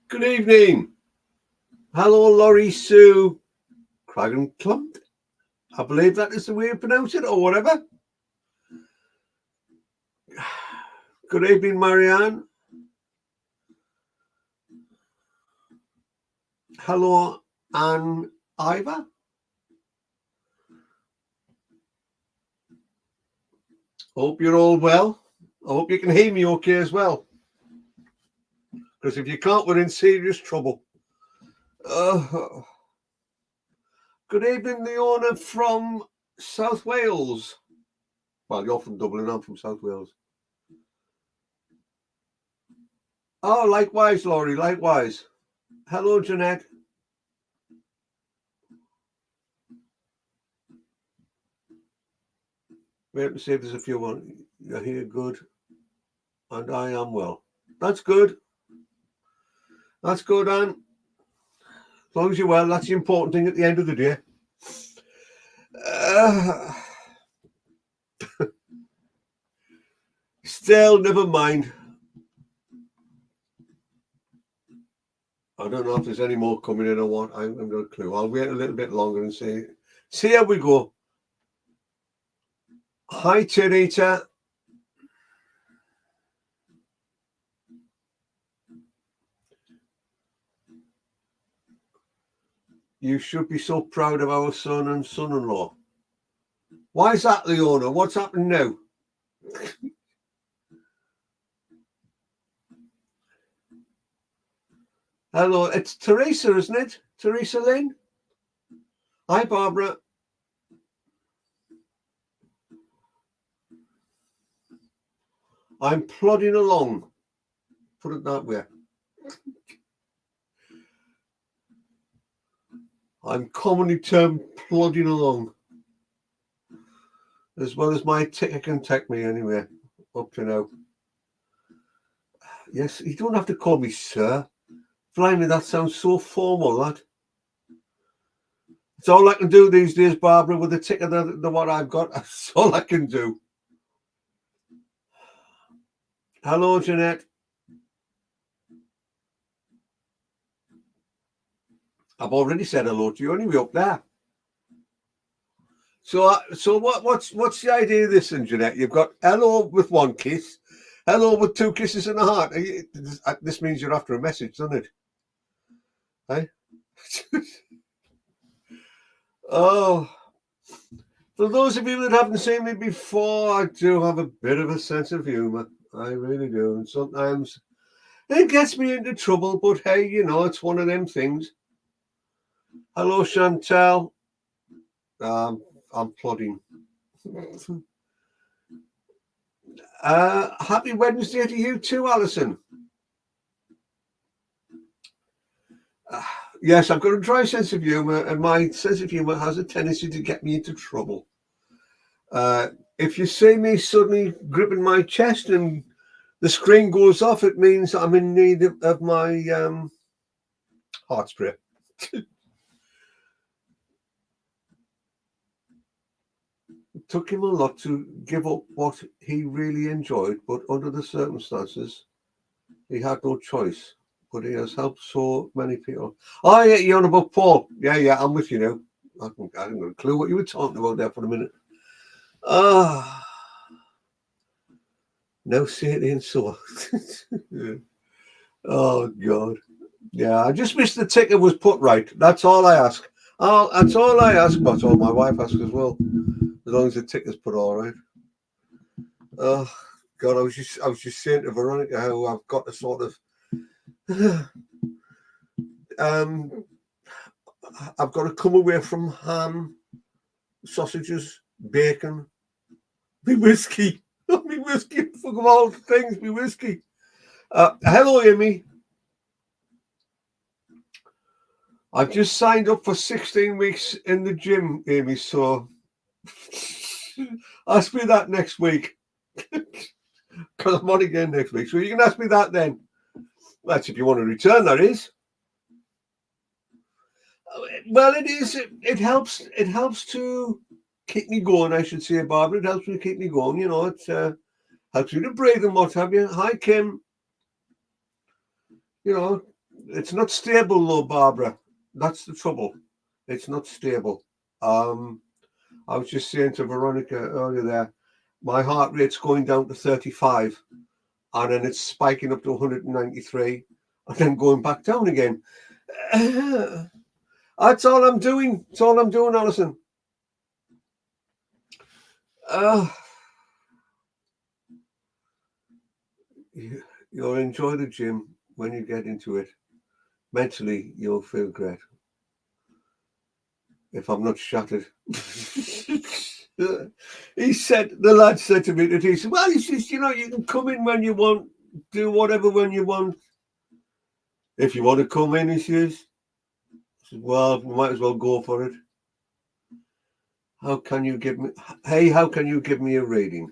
Good evening. Hello, Laurie Sue Cragen Clump. I believe that is the way you pronounce it, or whatever. Good evening, Marianne. Hello, Anne Ivor. Hope you're all well. I hope you can hear me okay as well. Because if you can't, we're in serious trouble. Good evening, Leona from South Wales. Well, you're from Dublin, I'm from South Wales. Oh, likewise, Laurie, likewise. Hello, Jeanette. Wait to see if there's a few more. You're here, good. And I am well. That's good. That's good, Anne. As long as you're well, that's the important thing at the end of the day. Still, never mind. I don't know if there's any more coming in or what. I haven't got a clue. I'll wait a little bit longer and see how we go. Hi, Terita. You should be so proud of our son and son-in-law. Why is that, Leona? What's happened now? Hello, it's Teresa, isn't it? Teresa Lynn? Hi, Barbara. I'm plodding along. Put it that way. I'm commonly termed plodding along. As well as my ticker can take me anyway, up to now. Yes, you don't have to call me sir. Blimey, that sounds so formal, that. It's all I can do these days, Barbara, with the ticker the what I've got. That's all I can do. Hello, Jeanette. I've already said hello to you anyway up there. So what's the idea of this, Jeanette? You've got hello with one kiss, hello with two kisses and a heart. This means you're after a message, doesn't it? Hey? Oh, for those of you that haven't seen me before, I do have a bit of a sense of humour. I really do. And sometimes it gets me into trouble, but hey, you know, it's one of them things. Hello, Chantal. I'm plodding. Happy Wednesday to you too, Alison. Yes, I've got a dry sense of humour, and my sense of humour has a tendency to get me into trouble. If you see me suddenly gripping my chest and the screen goes off, it means I'm in need of my heart spray. It took him a lot to give up what he really enjoyed, but under the circumstances, he had no choice. But he has helped so many people. Oh, yeah, you're on about Paul. Yeah, I'm with you now. I haven't got a clue what you were talking about there for a minute. No, say it in so. Oh, God. Yeah, I just wish the ticker was put right. That's all I ask. That's all I ask. That's all my wife asks as well. As long as the ticker's put all right. Oh, God, I was just saying to Veronica how I've got to sort of I've got to come away from ham, sausages, bacon, me whiskey. Me whiskey, fuck of all things, me whiskey. Hello, Amy. I've just signed up for 16 weeks in the gym, Amy, so ask me that next week. Because I'm on again next week. So you can ask me that then. That's if you want to return, that is. Well, it is. It helps. It helps to keep me going, I should say, Barbara. It helps me to keep me going. You know, it helps you to breathe and what have you. Hi, Kim. You know, It's not stable though, Barbara. That's the trouble. It's not stable. I was just saying to Veronica earlier there, my heart rate's going down to 35, and then it's spiking up to 193, and then going back down again. That's all I'm doing. That's all I'm doing, Alison. You'll enjoy the gym when you get into it. Mentally, you'll feel great. If I'm not shattered. The lad said to me that he said, well, he says, you can come in when you want, do whatever when you want. If you want to come in, he says, well, we might as well go for it. How can you give me a reading?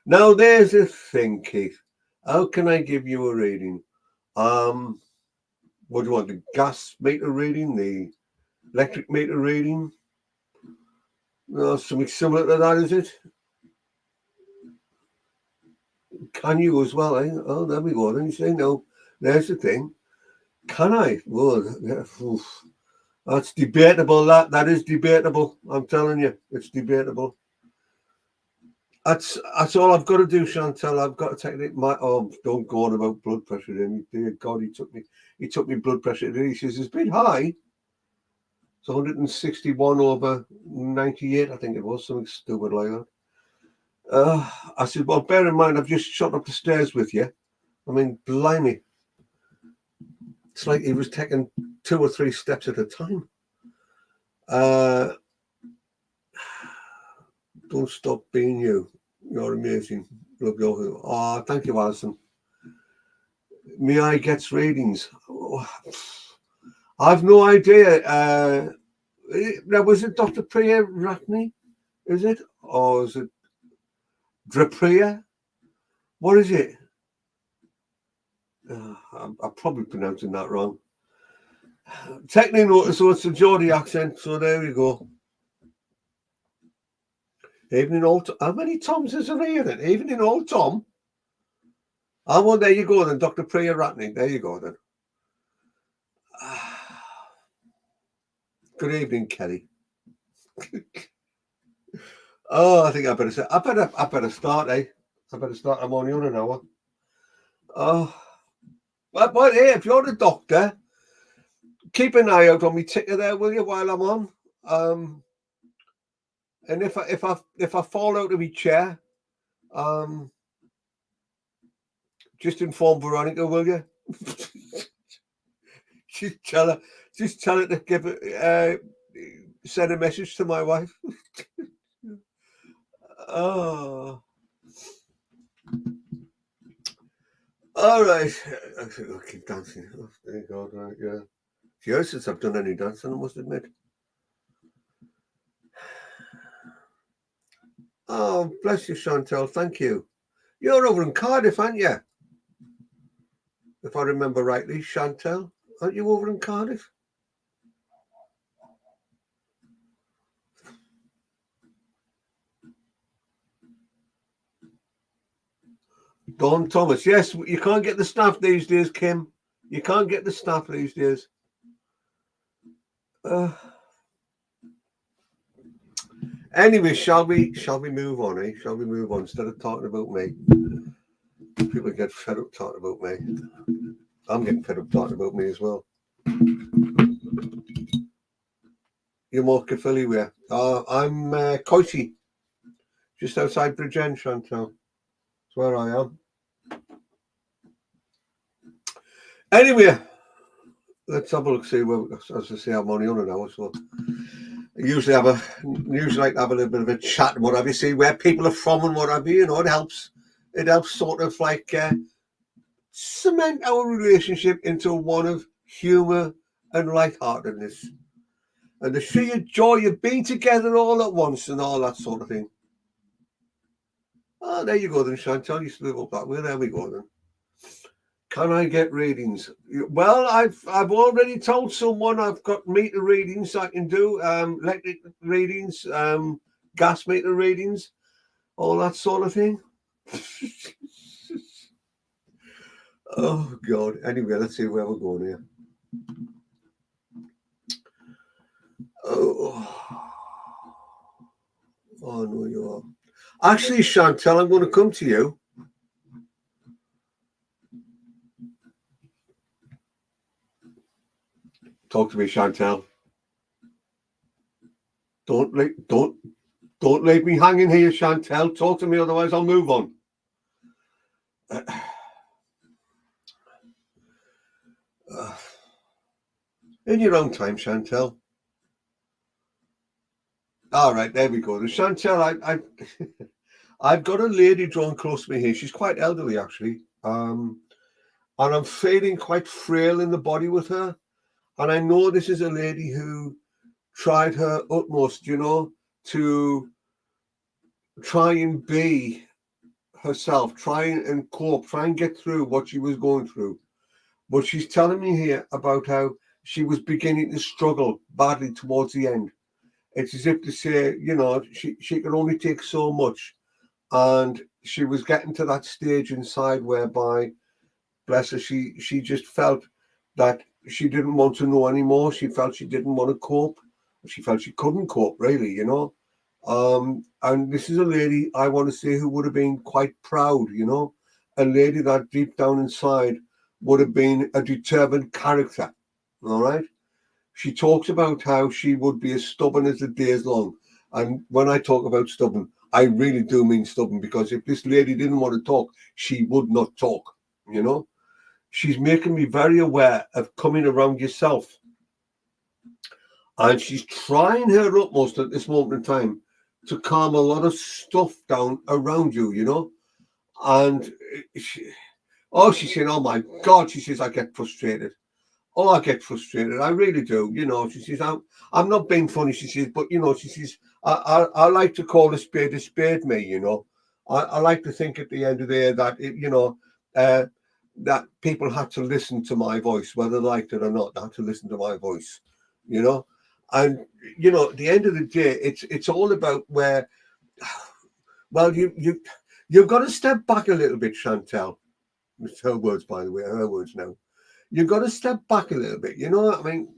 Now, there's a thing, Keith. How can I give you a reading? What do you want? The gas meter reading? The electric meter reading? No, something similar to that, is it? Can you as well, eh? Oh, there we go. Then you say no. There's the thing. Can I? Well, that's debatable. That is debatable. I'm telling you, it's debatable. That's all I've got to do, Chantal. I've got to take it. Don't go on about blood pressure. Then, dear God, he took me blood pressure. He says it's a bit high. It's 161 over 98, I think it was, something stupid like that. I said, well, bear in mind, I've just shot up the stairs with you. I mean, blimey. It's like he was taking 2 or 3 steps at a time. Don't stop being you. You're amazing. Love your. Oh, thank you, Alison. Me eye gets readings. Oh, I've no idea. Was it Dr. Priya Ratney? Is it? Or is it Drapriya? What is it? I'm probably pronouncing that wrong. Taking notice, so it's a Geordie accent, so there we go. Evening old Tom. How many Toms is there here then? Evening old Tom? Oh, well, there you go then, Dr. Priya Ratney. There you go then. Good evening, Kelly. Oh, I think I better say. I better start, eh? I better start. I'm only on an hour. Oh, but hey, if you're the doctor, keep an eye out on me ticker there, will you? While I'm on. And if I fall out of my chair, just inform Veronica, will you? Just tell her to give it. Send a message to my wife. Oh. All right. I think I'll keep dancing. Oh, thank God, right, yeah. It's years since I've done any dancing, I must admit. Oh, bless you, Chantal. Thank you. You're over in Cardiff, aren't you? If I remember rightly, Chantal. Aren't you over in Cardiff? Don Thomas. Yes, you can't get the staff these days, Kim. You can't get the staff these days. Anyway, shall we move on, eh? Shall we move on instead of talking about me? People get fed up talking about me. I'm getting fed up talking about me as well. You're more Caerphilly where? I'm Coity, just outside Bridgend, Chantal. That's where I am. Anyway, let's have a look. See, well, as I say, I'm only on an hour, so I usually like to have a little bit of a chat and what have you. See where people are from and what have you. You know, it helps. It helps sort of like cement our relationship into one of humour and lightheartedness, and the sheer joy of being together all at once and all that sort of thing. Oh, there you go then, Chantal. You still live up that way. There we go then. Can I get readings? Well, I've already told someone I've got meter readings I can do, electric readings, gas meter readings, all that sort of thing. Oh God. Anyway, let's see where we're going here. Oh, oh no, you are. Actually, Chantel, I'm going to come to you. Talk to me, Chantel. Don't leave me hanging here, Chantel. Talk to me, otherwise I'll move on. In your own time, Chantel. All right, there we go. Chantel, I've got a lady drawn close to me here. She's quite elderly, actually. And I'm feeling quite frail in the body with her. And I know this is a lady who tried her utmost, to try and be herself, try and cope, try and get through what she was going through. But she's telling me here about how she was beginning to struggle badly towards the end. It's as if to say, she could only take so much. And she was getting to that stage inside whereby, bless her, she just felt that she didn't want to know anymore. She felt she didn't want to cope. She felt she couldn't cope, really, And this is a lady, I want to say, who would have been quite proud, a lady that deep down inside would have been a determined character, all right? She talks about how she would be as stubborn as the day is long. And when I talk about stubborn, I really do mean stubborn, because if this lady didn't want to talk, she would not talk, She's making me very aware of coming around yourself. And she's trying her utmost at this moment in time to calm a lot of stuff down around you, And she's saying, oh my God, she says, I get frustrated. Oh, I get frustrated. I really do. She says, I'm not being funny, she says, but, she says, I like to call a spade, me, I like to think at the end of the day that, that people had to listen to my voice, whether they liked it or not, they had to listen to my voice, And, at the end of the day, it's all about where, well, you've got to step back a little bit, Chantel. It's her words, by the way, her words now. You've got to step back a little bit,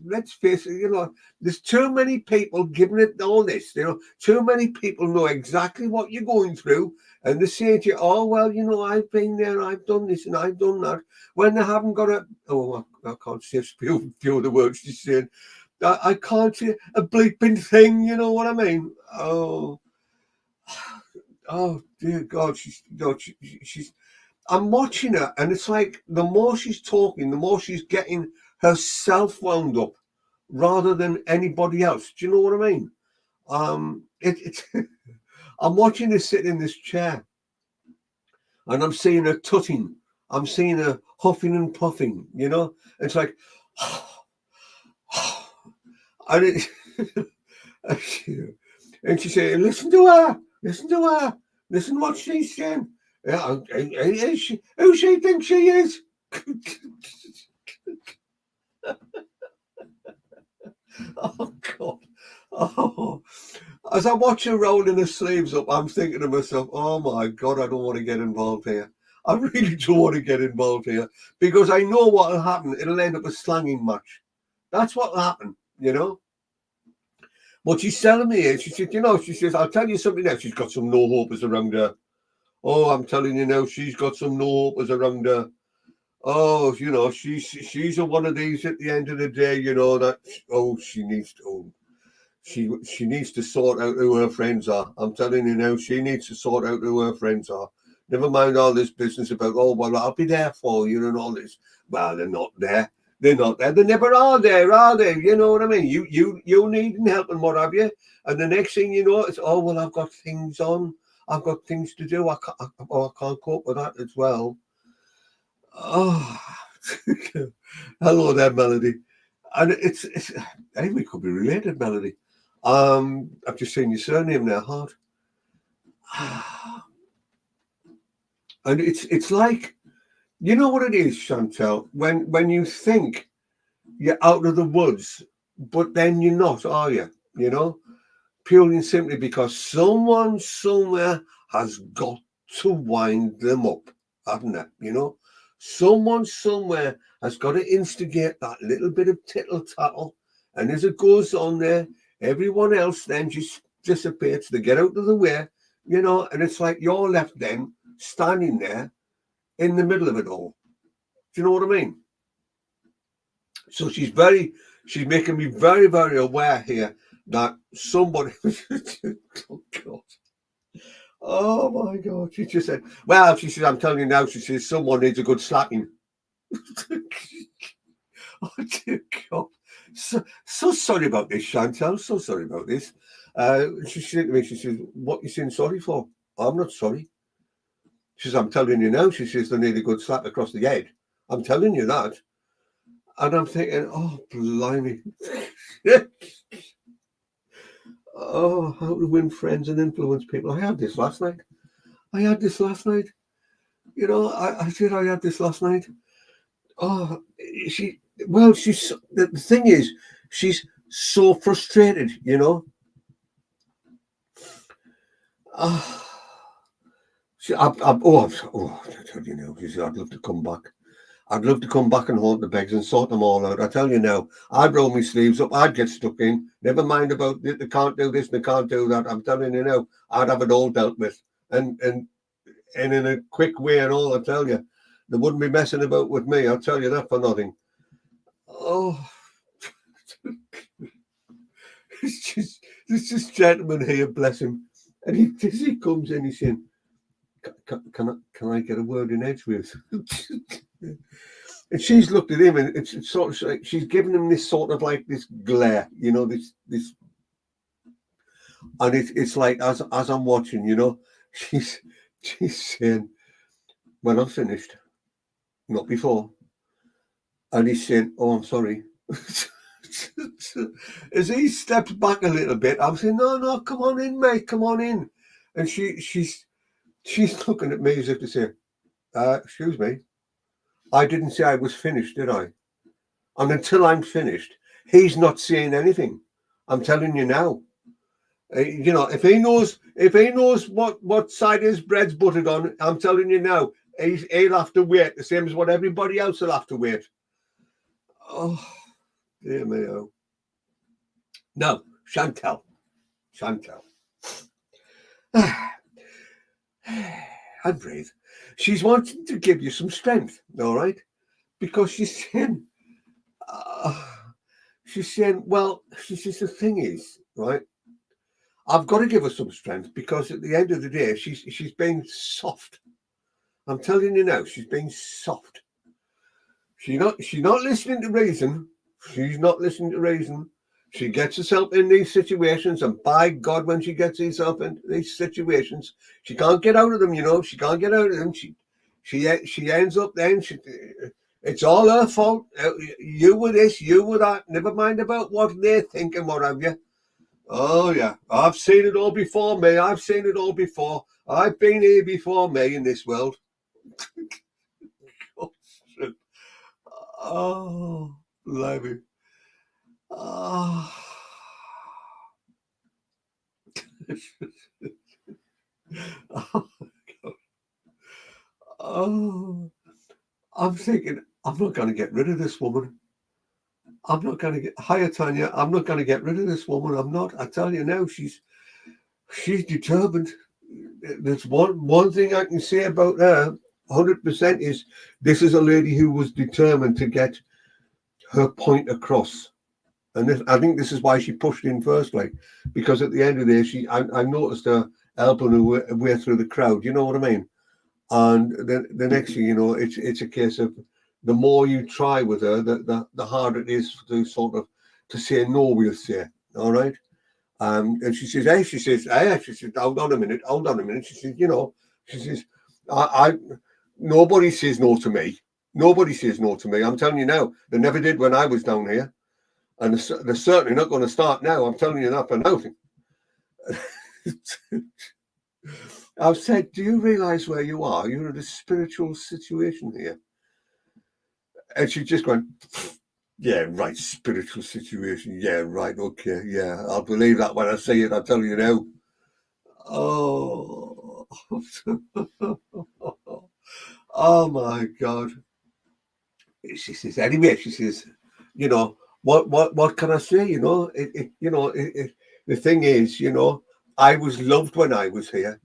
let's face it, there's too many people giving it all this, too many people know exactly what you're going through, and they say to you, oh, well, I've been there, I've done this and I've done that, when they haven't got I can't say a few of the words she's saying, I can't say a bleeping thing, you know what I mean? Oh dear God, she's I'm watching her, and it's like the more she's talking, the more she's getting herself wound up rather than anybody else. Do you know what I mean? I'm watching her sit in this chair, and I'm seeing her tutting. I'm seeing her huffing and puffing. It's like, and and she's saying, listen to her, listen what she's saying. Yeah, who she thinks she is? Oh God! Oh, as I watch her rolling her sleeves up, I'm thinking to myself, "Oh my God, I don't want to get involved here. I really don't want to get involved here, because I know what will happen. It'll end up a slanging match. That's what will happen, What she's telling me is, she said, she says, I'll tell you something else. She's got some no-hopers around her. Oh, I'm telling you now, she's got some no-hopers around her. Oh, she's one of these at the end of the day, that, she needs to sort out who her friends are. I'm telling you now, she needs to sort out who her friends are. Never mind all this business about, oh, well, I'll be there for you and all this. Well, they're not there. They're not there. They never are there, are they? You know what I mean? You need help and what have you. And the next thing you know, it's, oh, well, I've got things on. I've got things to do. I can't cope with that as well. Oh, hello there, Melody. And it's hey, we could be related, Melody. I've just seen your surname there, Hart. And it's like, you know what it is, Chantel, when you think you're out of the woods, but then you're not, are you? Purely and simply because someone somewhere has got to wind them up, haven't they? Someone somewhere has got to instigate that little bit of tittle-tattle. And as it goes on there, everyone else then just dissipates. They get out of the way, you know, and it's like you're left then standing there in the middle of it all. Do you know what I mean? So she's making me very, very aware here that somebody, oh God. Oh my God. She just said, well, she says, I'm telling you now, she says, someone needs a good slapping. Oh dear God. So sorry about this, Chantal. So sorry about this. She said to me, she says, what you saying sorry for? I'm not sorry. She says, I'm telling you now. She says, they need a good slap across the head. I'm telling you that. And I'm thinking, oh, blimey. Oh, how to win friends and influence people. I had this last night. You know, I had this last night. Oh, the thing is, she's so frustrated, you know. I tell you now, she said, I'd love to come back. I'd love to come back and haunt the begs and sort them all out. I tell you now, I'd roll my sleeves up. I'd get stuck in. Never mind about they can't do this, they can't do that. I'm telling you now, I'd have it all dealt with. And in a quick way and all, I tell you. They wouldn't be messing about with me. I'll tell you that for nothing. Oh, it's just this gentleman here, bless him. And he comes in, he's saying, can I get a word in edgeways? And she's looked at him, and it's sort of like she's given him this sort of like this glare, you know, this, and it's like as I'm watching, you know, she's saying, "Well, I'm finished, not before," and he's saying, "Oh, I'm sorry." As he steps back a little bit, I'm saying, "No, come on in, mate, come on in," and she's looking at me as if to say, "Excuse me. I didn't say I was finished, did I?" And until I'm finished, he's not saying anything. I'm telling you now. You know, if he knows what side his bread's buttered on, I'm telling you now, he'll have to wait, the same as what everybody else will have to wait. Oh, dear me, oh. No, Chantal. And breathe. She's wanting to give you some strength, all right? Because she's saying, well, she says, the thing is, right, I've got to give her some strength because at the end of the day, she's being soft. I'm telling you now, she's being soft. She's not listening to reason. She's not listening to reason. She gets herself in these situations, and by God, when she gets herself in these situations, she can't get out of them. You know, she can't get out of them. She ends up then. It's all her fault. You were this, you were that. Never mind about what they think and what have you. Oh, yeah. I've seen it all before me. I've seen it all before. I've been here before me in this world. Oh, blimey. Oh. Oh, God. Oh. I'm thinking, I'm not going to get rid of this woman. I'm not going to get, hiya, Tanya, I'm not going to get rid of this woman. I'm not. I tell you now, she's determined. There's one thing I can say about her, 100%, is this is a lady who was determined to get her point across. And I think this is why she pushed in firstly, because at the end of the day, I noticed her helping her way through the crowd. You know what I mean? And the next thing you know, it's a case of the more you try with her, the harder it is to sort of to say no. We'll say, all right. And she says, hold on a minute. She says, you know, she says, nobody says no to me. Nobody says no to me. I'm telling you now, they never did when I was down here. And they're certainly not going to start now. I'm telling you that for nothing. I've said, do you realise where you are? You're in a spiritual situation here. And she just went, yeah, right, spiritual situation. Yeah, right, okay, yeah. I'll believe that when I see it, I'll tell you now. Oh. Oh, my God. she says, anyway, she says, you know, what can I say? You know, the thing is, you know, I was loved when I was here.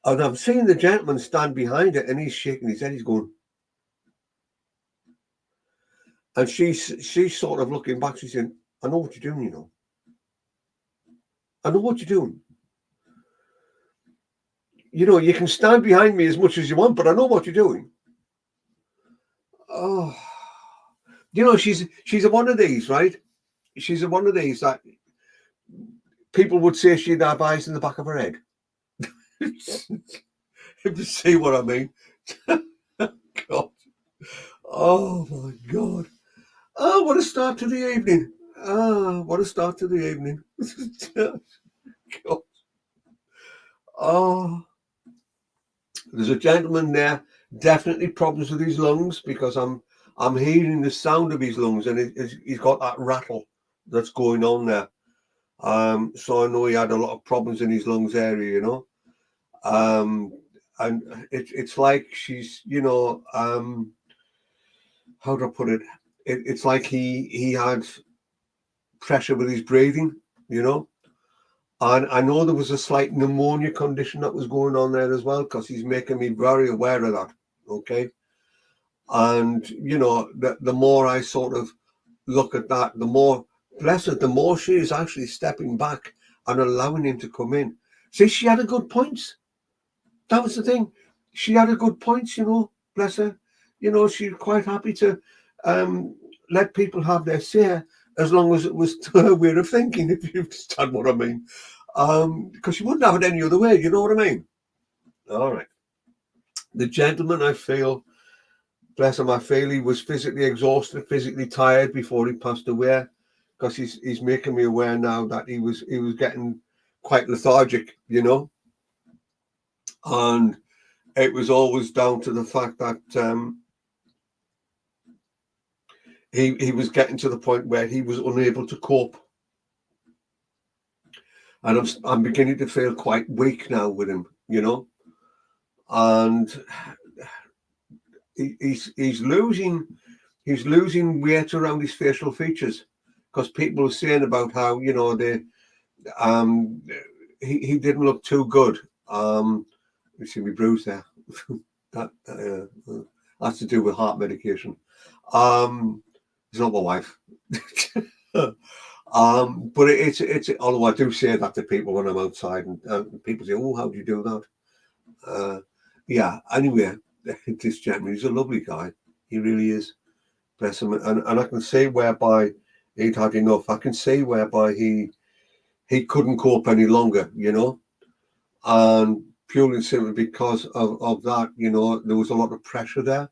And I'm seeing the gentleman stand behind it and he's shaking his head. He's going, and she's sort of looking back. She's saying, I know what you're doing, you know. I know what you're doing. You know, you can stand behind me as much as you want, but I know what you're doing. Oh, you know, she's one of these, right? She's one of these that people would say she'd have eyes in the back of her head. If you see what I mean. God. Oh my God. Oh, what a start to the evening. Ah, what a start to the evening. God. Oh, there's a gentleman there, definitely problems with his lungs, because I'm hearing the sound of his lungs, and he's got that rattle that's going on there. So I know he had a lot of problems in his lungs area, you know. And it's like she's, you know, how do I put it? It's like he had pressure with his breathing, you know. And I know there was a slight pneumonia condition that was going on there as well, because he's making me very aware of that. Okay. And, you know, the more I sort of look at that, the more, bless her, the more she is actually stepping back and allowing him to come in. See, she had a good points. That was the thing. She had a good points, you know, bless her. You know, she's quite happy to let people have their say, as long as it was to her way of thinking, if you understand what I mean. Because she wouldn't have it any other way, you know what I mean? All right. The gentleman, I feel, bless him, I feel he was physically exhausted, physically tired before he passed away, because he's making me aware now that he was getting quite lethargic, you know. And it was always down to the fact that he was getting to the point where he was unable to cope. And I'm beginning to feel quite weak now with him, you know. And he's losing weight around his facial features, because people are saying about how, you know, he didn't look too good. You see me bruise there. that has to do with heart medication. It's not my wife. But it's although I do say that to people when I'm outside, and people say, "Oh, how do you do that?" Yeah. Anyway, this gentleman, he's a lovely guy. He really is. Bless him. And I can see whereby he'd had enough. I can see whereby he couldn't cope any longer, you know, and purely and simply because of that, you know, there was a lot of pressure there.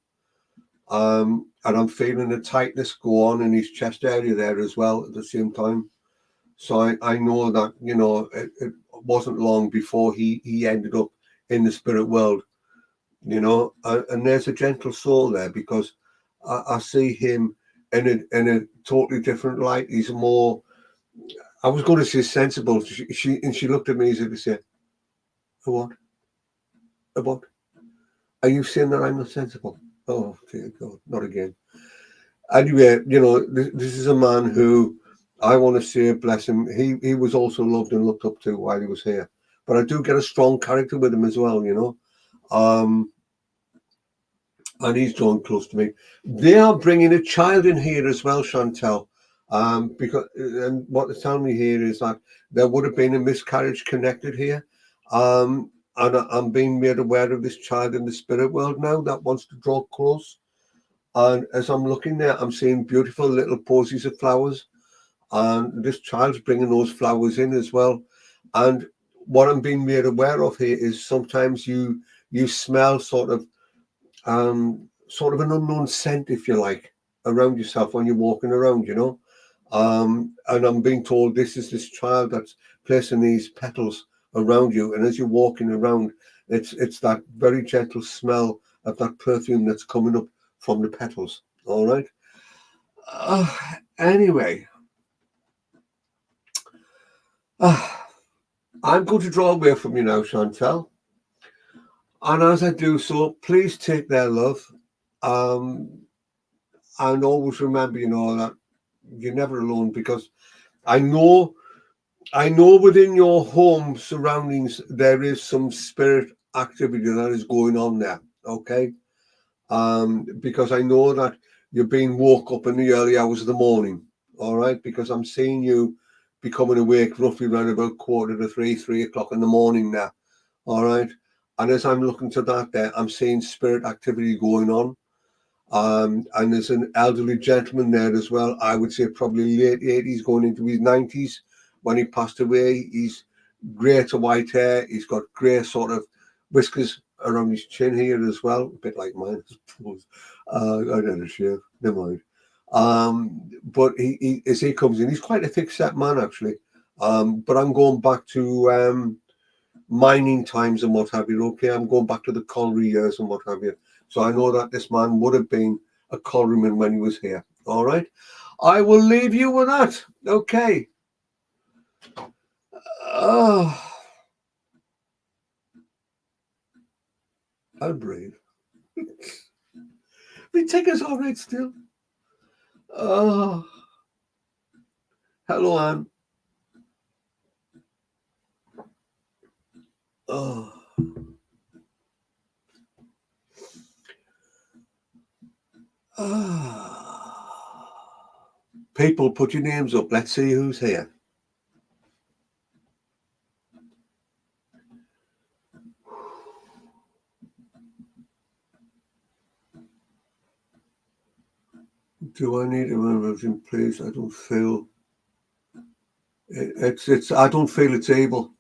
And I'm feeling the tightness go on in his chest area there as well at the same time. So I know that, you know, it wasn't long before he ended up in the spirit world, you know, and there's a gentle soul there, because I see him in a totally different light. He's more, I was going to say sensible. She looked at me as if to say, what? What? Are you saying that I'm not sensible? Oh, dear God, not again. Anyway, you know, this is a man who I want to say, bless him, he was also loved and looked up to while he was here. But I do get a strong character with him as well, you know. And he's drawn close to me. They are bringing a child in here as well, Chantel. Because and what they're telling me here is that there would have been a miscarriage connected here. And I'm being made aware of this child in the spirit world now that wants to draw close. And as I'm looking there, I'm seeing beautiful little posies of flowers. And this child's bringing those flowers in as well. And what I'm being made aware of here is sometimes you smell sort of an unknown scent, if you like, around yourself when you're walking around, you know. And I'm being told this is this child that's placing these petals around you, and as you're walking around, it's that very gentle smell of that perfume that's coming up from the petals. All right. Anyway, I'm going to draw away from you now, Chantel. And as I do so, please take their love. And always remember, that you're never alone, because I know within your home surroundings there is some spirit activity that is going on there. Okay. Because I know that you're being woke up in the early hours of the morning. All right, because I'm seeing you becoming awake roughly around about 2:45, 3 o'clock in the morning now. All right. And as I'm looking to that there, I'm seeing spirit activity going on. And there's an elderly gentleman there as well. I would say probably late 80s, going into his 90s when he passed away. He's grey to white hair. He's got grey sort of whiskers around his chin here as well, a bit like mine, I suppose. I don't know, shave. Never mind. But he as he comes in, he's quite a thick-set man actually. But I'm going back to mining times and what have you. Okay, I'm going back to the colliery years and what have you. So I know that this man would have been a collieryman when he was here. All right. I will leave you with that. Okay. I'll breathe. We take us all right still. Hello, Anne. People, put your names up. Let's see who's here. Do I need a version, please? I don't feel it's. I don't feel it's able.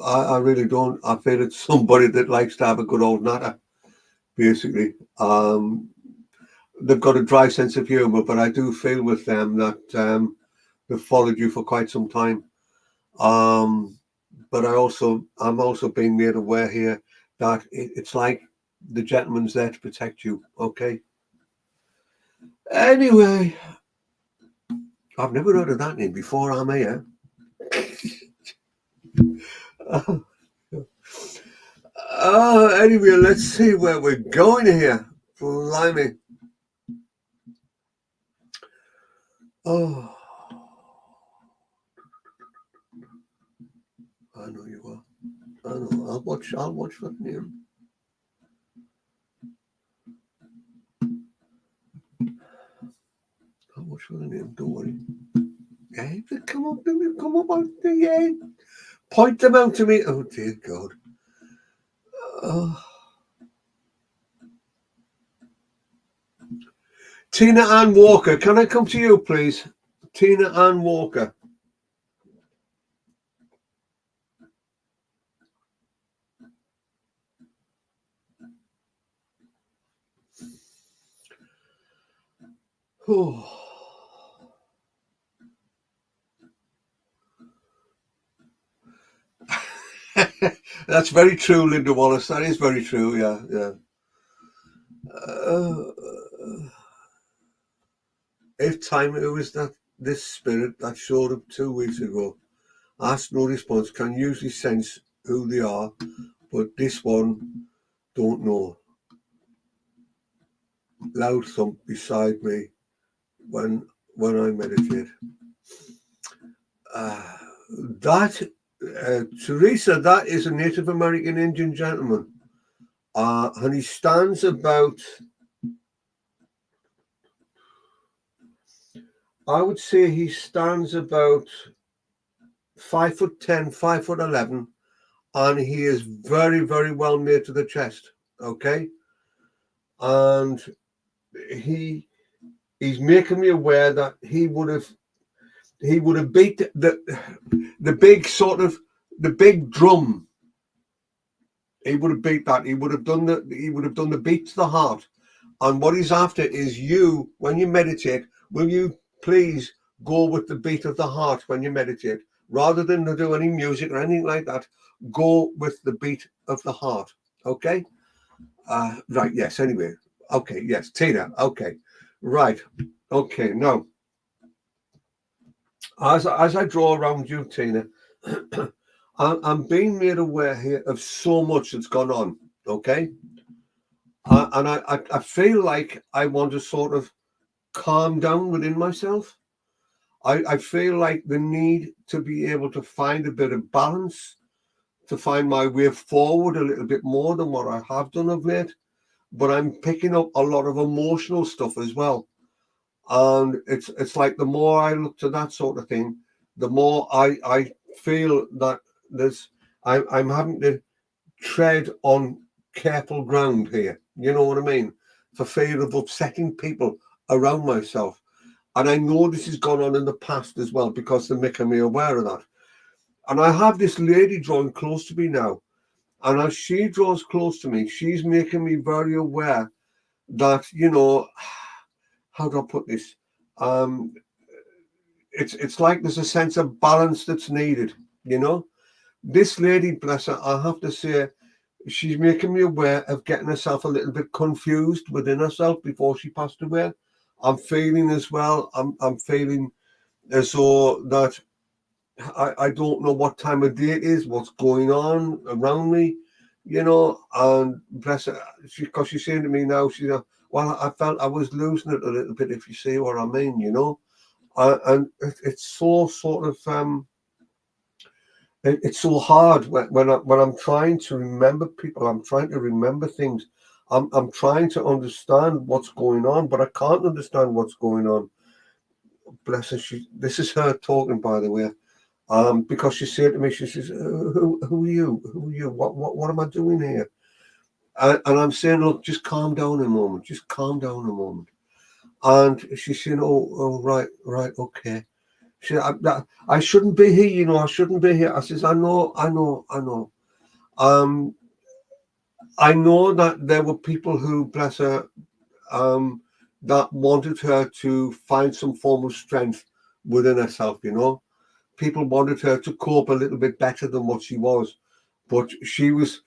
I really don't. I feel it's somebody that likes to have a good old natter. Basically, they've got a dry sense of humour, but I do feel with them that they've followed you for quite some time. But I'm also being made aware here that it's like the gentleman's there to protect you. Okay. Anyway, I've never heard of that name before. I'm here. Anyway, let's see where we're going here. Blimey. Oh, I know you are. I know. I'll watch that name. I'll watch for the name. Don't worry. Hey, come up, yeah. Point them out to me. Oh dear God. Tina Ann Walker, can I come to you, please? Tina Ann Walker. Oh. That's very true, Linda Wallace. That is very true. Yeah. If time it was that this spirit that showed up 2 weeks ago, asked no response, can usually sense who they are, but this one don't know. Loud thump beside me when I meditate. Teresa, that is a Native American Indian gentleman, and he stands about, I would say he stands about 5'10", 5'11", and he is very, very well made to the chest. Okay, and he's making me aware that he would have beat the big sort of the big drum. He would have beat that. He would have done the beat to the heart. And what he's after is you, when you meditate, will you please go with the beat of the heart when you meditate, rather than to do any music or anything like that. Go with the beat of the heart. Okay. Right. Yes. Anyway. Okay. Yes. Tina. Okay. Right. Okay. Now, as I draw around you, Tina, I'm being made aware here of so much that's gone on. Okay. And I feel like I want to sort of calm down within myself. I feel like the need to be able to find a bit of balance, to find my way forward a little bit more than what I have done of late. But I'm picking up a lot of emotional stuff as well. And it's like the more I look to that sort of thing, the more I feel that I'm having to tread on careful ground here. You know what I mean? For fear of upsetting people around myself. And I know this has gone on in the past as well because they're making me aware of that. And I have this lady drawing close to me now. And as she draws close to me, she's making me very aware that, how do I put this? It's like there's a sense of balance that's needed, This lady, bless her, I have to say, she's making me aware of getting herself a little bit confused within herself before she passed away. I'm feeling as well, I'm feeling as though that I don't know what time of day it is, what's going on around me, and bless her, because she's saying to me now, she's like, well, I felt I was losing it a little bit, if you see what I mean, and it's so sort of, it's so hard when I'm trying to remember people, I'm trying to remember things, I'm trying to understand what's going on, but I can't understand what's going on. Bless her, this is her talking, by the way. Because she said to me, she says, who are you? Who are you? What am I doing here? And I'm saying, look, just calm down a moment. Just calm down a moment. And she's saying, oh, right, okay. She said, I shouldn't be here, I shouldn't be here. I says, I know. I know that there were people who, bless her, that wanted her to find some form of strength within herself, People wanted her to cope a little bit better than what she was, but she was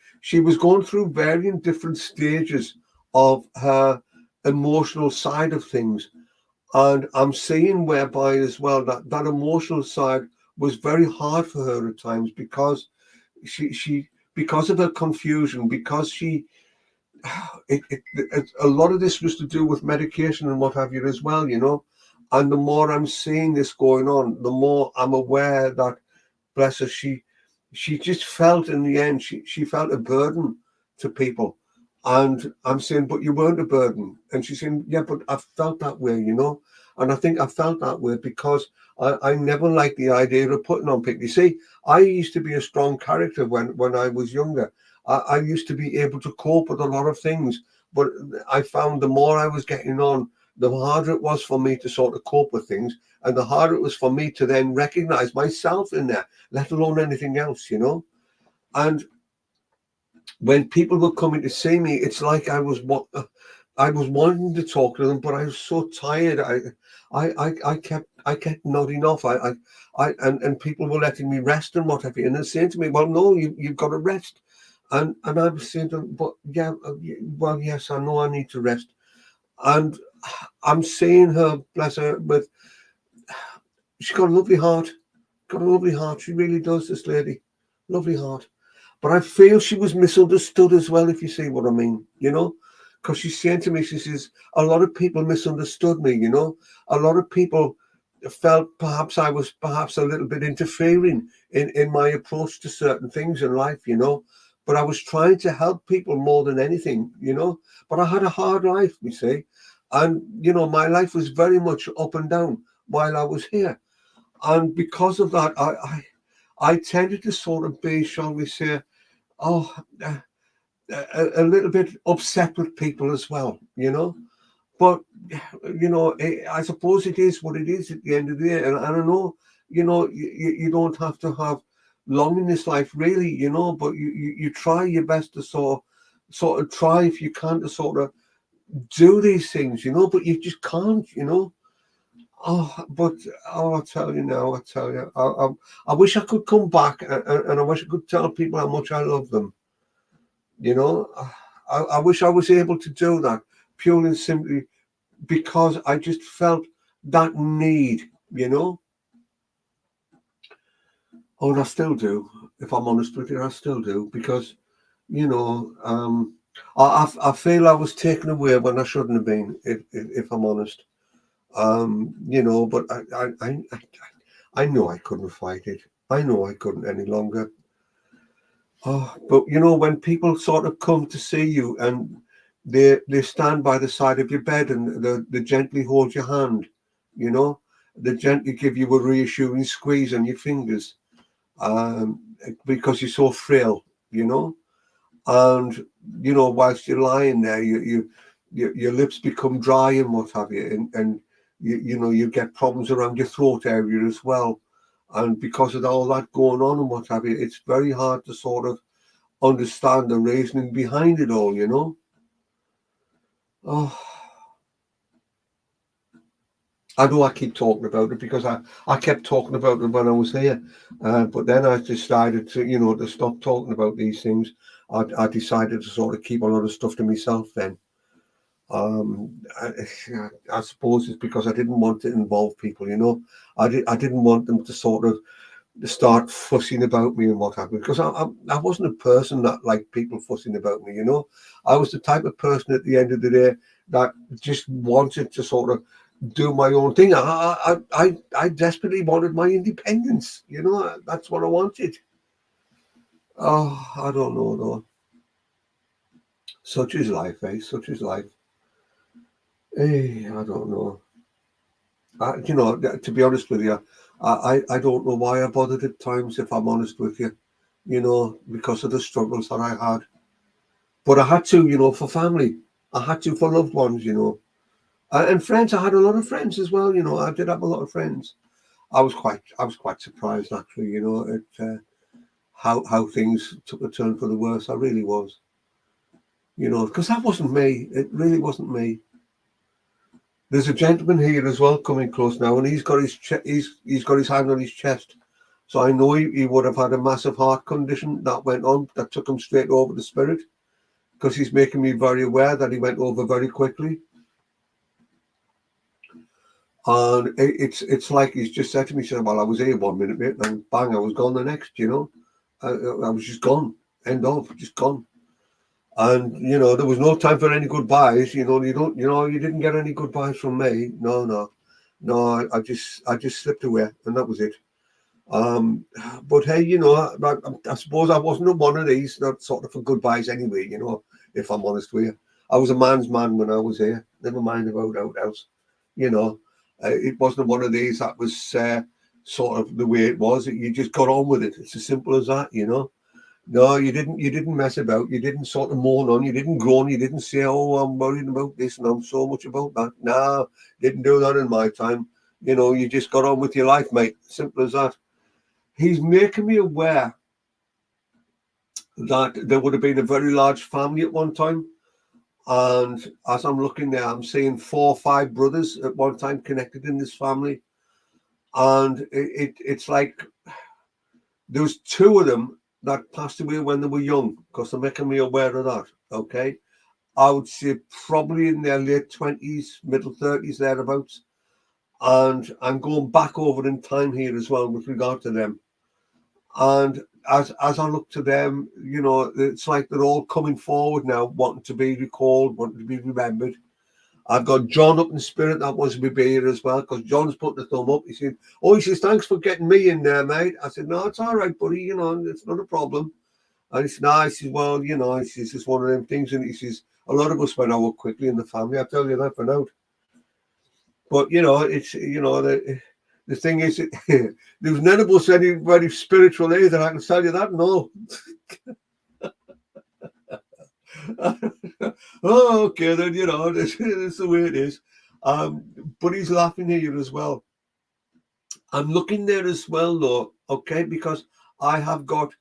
going through varying different stages of her emotional side of things, and I'm seeing whereby as well that emotional side was very hard for her at times because she because of her confusion, because a lot of this was to do with medication and what have you as well, and the more I'm seeing this going on, the more I'm aware that, bless her, she just felt in the end, she felt a burden to people. And I'm saying, but you weren't a burden. And she's saying, yeah, but I felt that way, And I think I felt that way because I never liked the idea of putting on people. You see, I used to be a strong character when I was younger. I used to be able to cope with a lot of things. But I found the more I was getting on, the harder it was for me to sort of cope with things. And the harder it was for me to then recognize myself in there, let alone anything else, And when people were coming to see me, it's like I was wanting to talk to them, but I was so tired. I kept nodding off. And people were letting me rest and what have you. And they're saying to me, well, no, you've got to rest. And I was saying to them, but yeah, well, yes, I know I need to rest. And I'm seeing her, bless her, she's got a lovely heart. Got a lovely heart. She really does, this lady. Lovely heart. But I feel she was misunderstood as well, if you see what I mean, Because she's saying to me, she says, a lot of people misunderstood me, A lot of people felt perhaps I was perhaps a little bit interfering in my approach to certain things in life, But I was trying to help people more than anything, But I had a hard life, you see. And, my life was very much up and down while I was here. And because of that, I tended to sort of be, shall we say, a little bit upset with people as well, But, I suppose it is what it is at the end of the day. And I don't know, you don't have to have long in this life, really, but you try your best to sort of try, if you can, to sort of do these things, but you just can't, I tell you now, I wish I could come back and I wish I could tell people how much I love them. I wish I was able to do that purely and simply because I just felt that need, Oh, and I still do. If I'm honest with you, I still do because, I feel I was taken away when I shouldn't have been. If I'm honest. You know, but I know I couldn't fight it. I know I couldn't any longer. Oh, but you know, when people sort of come to see you and they stand by the side of your bed and they gently hold your hand, you know, they gently give you a reassuring squeeze on your fingers, um, because you're so frail, you know, and you know, whilst you're lying there, your lips become dry and what have you, and you know, you get problems around your throat area as well, and because of all that going on and what have you, it's very hard to sort of understand the reasoning behind it all, you know. Oh, I know I keep talking about it because I kept talking about it when I was here, but then I decided to, you know, to stop talking about these things. I decided to sort of keep a lot of stuff to myself then. I suppose it's because I didn't want to involve people, you know. I didn't want them to sort of start fussing about me and what happened, because I wasn't a person that liked people fussing about me, you know. I was the type of person at the end of the day that just wanted to sort of do my own thing. I desperately wanted my independence, you know. That's what I wanted. Oh, I don't know though. Such is life, eh? Such is life. I don't know. You know, to be honest with you, I don't know why I bothered at times, if I'm honest with you, you know, because of the struggles that I had. But I had to, you know, for family. I had to for loved ones, you know. And friends, I had a lot of friends as well, you know. I did have a lot of friends. I was quite surprised actually, you know, at how things took a turn for the worse. I really was, you know, because that wasn't me. It really wasn't me. There's a gentleman here as well coming close now, and he's got his hand on his chest. So I know he would have had a massive heart condition that went on that took him straight over the spirit, because he's making me very aware that he went over very quickly. And it's like he's just said to me, he said, "Well, I was here 1 minute, mate, and bang, I was gone the next." You know, I was just gone, end of, just gone. And you know, there was no time for any goodbyes. You know, you didn't get any goodbyes from me. No, no, no. I just slipped away, and that was it. Um, but hey, you know, I suppose I wasn't one of these that sort of for goodbyes anyway. You know, if I'm honest with you, I was a man's man when I was here. Never mind about out else. You know, it wasn't one of these that was sort of the way it was. You just got on with it. It's as simple as that. You know. No, you didn't. You didn't mess about. You didn't sort of moan on. You didn't groan. You didn't say, "Oh, I'm worried about this and I'm so much about that." No, didn't do that in my time. You know, you just got on with your life, mate. Simple as that. He's making me aware that there would have been a very large family at one time. And as I'm looking there, I'm seeing 4 or 5 brothers at one time connected in this family. And it's like there was 2 of them that passed away when they were young, because they're making me aware of that. Okay. I would say probably in their late 20s, middle 30s, thereabouts. And I'm going back over in time here as well with regard to them. And as I look to them, you know, it's like they're all coming forward now, wanting to be recalled, wanting to be remembered. I've got John up in spirit that wants to be here as well, because John's put the thumb up. He said, "Oh," he says, "thanks for getting me in there, mate." I said, "No, it's all right, buddy. You know, it's not a problem." And he said, "No," he says, "Well, you know," he says, "it's one of them things." And he says, "A lot of us went out quickly in the family. I tell you that for now." But you know, it's you know the thing is, there was none of us any very spiritual either. I can tell you that. No. Oh, okay, then you know that's the way it is. Um, but he's laughing here as well. I'm looking there as well, though. Okay, because I have got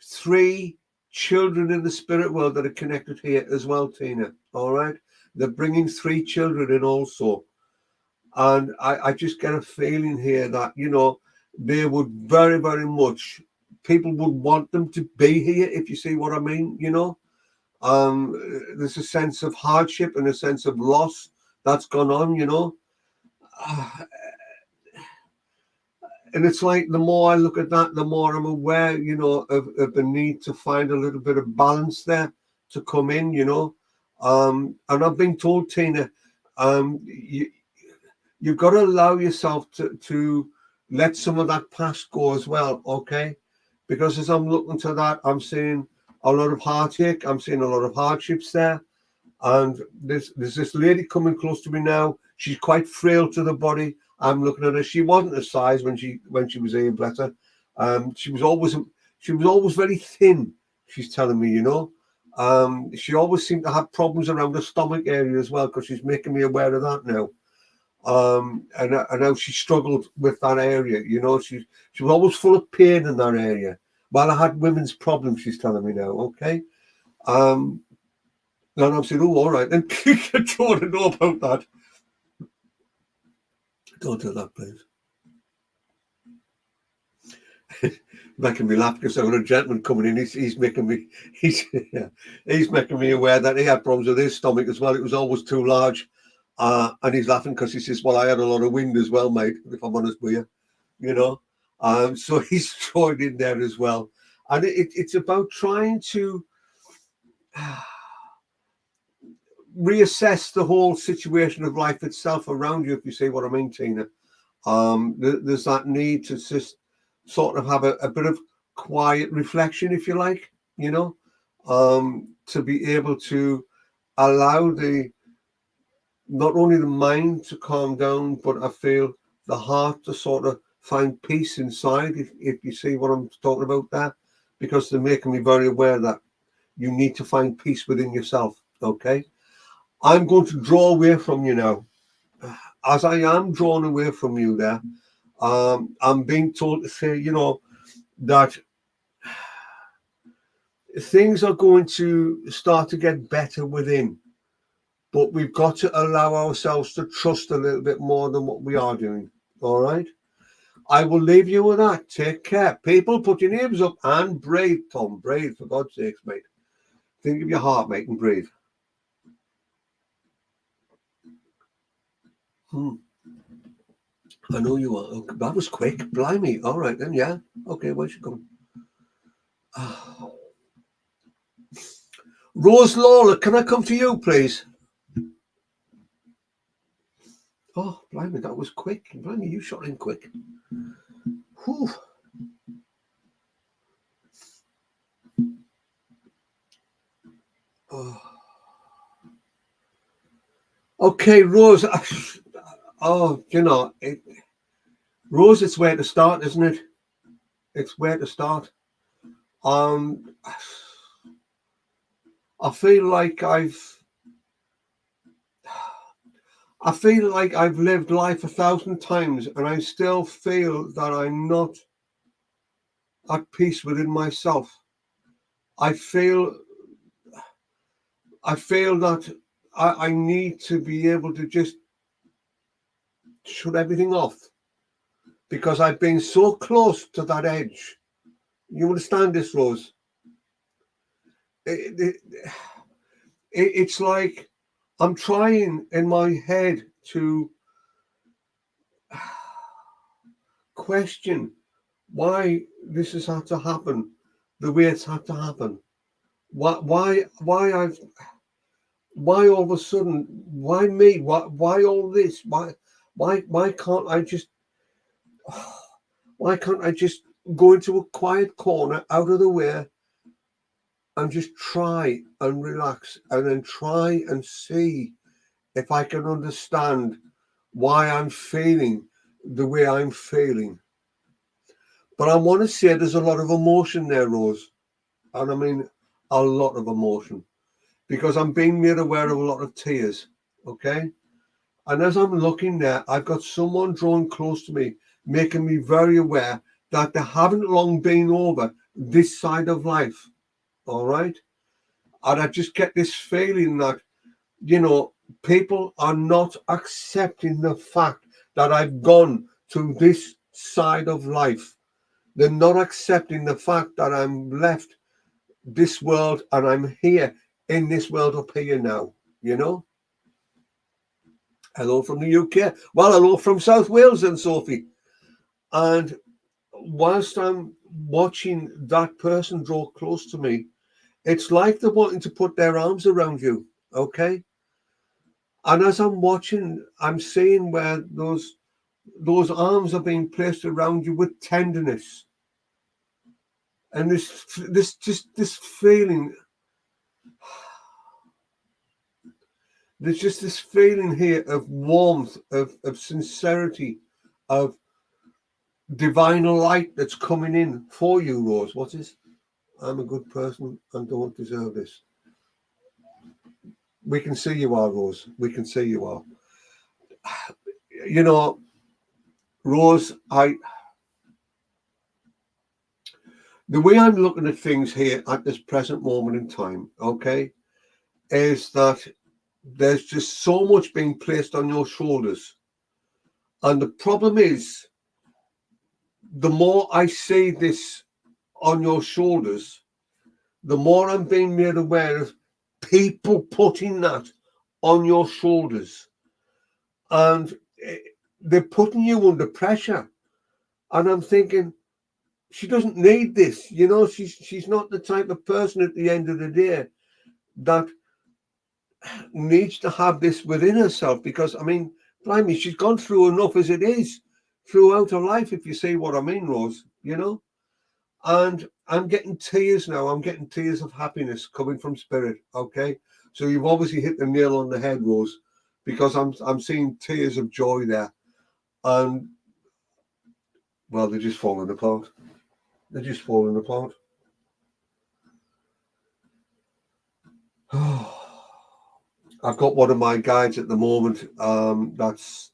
3 children in the spirit world that are connected here as well, Tina. All right, they're bringing 3 children in also. And I just get a feeling here that, you know, they would very, very much, people would want them to be here, if you see what I mean, you know. There's a sense of hardship and a sense of loss that's gone on, you know. And it's like the more I look at that, the more I'm aware, you know, of the need to find a little bit of balance there to come in, you know. And I've been told, Tina, you, you've got to allow yourself to let some of that past go as well, okay? Because as I'm looking to that, I'm seeing a lot of heartache. I'm seeing a lot of hardships there. And there's this lady coming close to me now. She's quite frail to the body. I'm looking at her. She wasn't a size when she was here, bless her. She was always very thin. She's telling me, she always seemed to have problems around the stomach area as well, because she's making me aware of that now. And how she struggled with that area. She was always full of pain in that area. Well, I had women's problems. She's telling me now. Okay. And I'm saying, oh, all right, then. I don't want to know about that. Don't do that, please. Making me laugh because I've got a gentleman coming in. He's making me making me aware that he had problems with his stomach as well. It was always too large, and he's laughing because he says, "Well, I had a lot of wind as well, mate. If I'm honest with you, So he's joined in there as well, and it's about trying to reassess the whole situation of life itself around you, if you see what I mean, Tina. There's that need to just sort of have a bit of quiet reflection, if you like, to be able to allow not only the mind to calm down, but I feel the heart to sort of find peace inside, if you see what I'm talking about there, because they're making me very aware that you need to find peace within yourself, okay? I'm going to draw away from you now. As I am drawn away from you there, I'm being told to say, that things are going to start to get better within, but we've got to allow ourselves to trust a little bit more than what we are doing, all right? I will leave you with that. Take care. People, put your names up and breathe, Tom. Breathe, for God's sakes, mate. Think of your heart, mate, and breathe. I know you are. Okay, that was quick. Blimey. All right then. Yeah. Okay. Where's she going? Rose Lawler, can I come to you, please? Oh, blimey, that was quick. Blimey, you shot in quick. Whew. Oh. Okay, Rose. Oh, Rose, it's where to start, isn't it? It's where to start. I feel like I've lived life 1,000 times, and I still feel that I'm not at peace within myself. I feel that I need to be able to just shut everything off, because I've been so close to that edge. You understand this, Rose? It's like I'm trying in my head to question why this has had to happen the way it's had to happen. Why all of a sudden? Why me? Why all this? Why can't I just? Why can't I just go into a quiet corner, out of the way, and just try and relax, and then try and see if I can understand why I'm feeling the way I'm feeling? But I want to say there's a lot of emotion there, Rose. And I mean a lot of emotion, because I'm being made aware of a lot of tears, okay? And as I'm looking there, I've got someone drawn close to me, making me very aware that they haven't long been over this side of life, all right? And I just get this feeling that, people are not accepting the fact that I've gone to this side of life. They're not accepting the fact that I'm left this world and I'm here in this world up here now, Hello from the UK. Well, hello from South Wales and Sophie. And whilst I'm watching that person draw close to me, it's like they're wanting to put their arms around you, okay? And as I'm watching, I'm seeing where those arms are being placed around you with tenderness, and this feeling. There's just this feeling here of warmth, of sincerity, of divine light that's coming in for you, Rose. What is? I'm a good person and don't deserve this. We can see you are, Rose. We can see you are. You know, Rose, the way I'm looking at things here at this present moment in time, okay, is that there's just so much being placed on your shoulders. And the problem is, the more I see this on your shoulders, the more I'm being made aware of people putting that on your shoulders. And they're putting you under pressure. And I'm thinking, she doesn't need this. You know, she's not the type of person at the end of the day that needs to have this within herself, because, I mean, blimey, she's gone through enough as it is throughout her life, if you see what I mean, Rose, you know? And I'm getting tears now. I'm getting tears of happiness coming from spirit, okay? So you've obviously hit the nail on the head, Rose, because I'm seeing tears of joy there. And, well, they're just falling apart. They're just falling apart. I've got one of my guides at the moment that's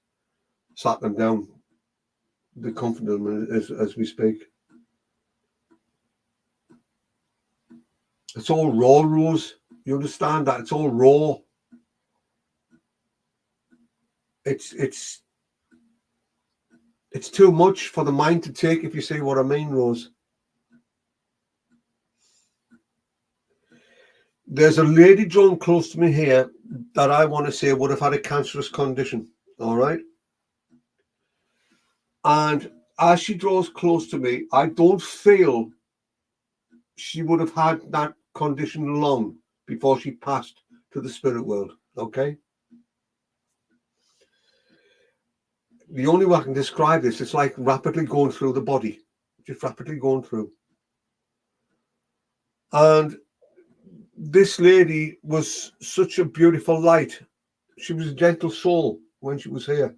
sat them down. They're comforting them as we speak. It's all raw, Rose. You understand that? It's all raw. It's too much for the mind to take, if you see what I mean, Rose. There's a lady drawn close to me here that I want to say would have had a cancerous condition, all right? And as she draws close to me, I don't feel she would have had that condition long before she passed to the spirit world, okay? The only way I can describe this, it's like rapidly going through the body, just rapidly going through. And this lady was such a beautiful light. She was a gentle soul when she was here.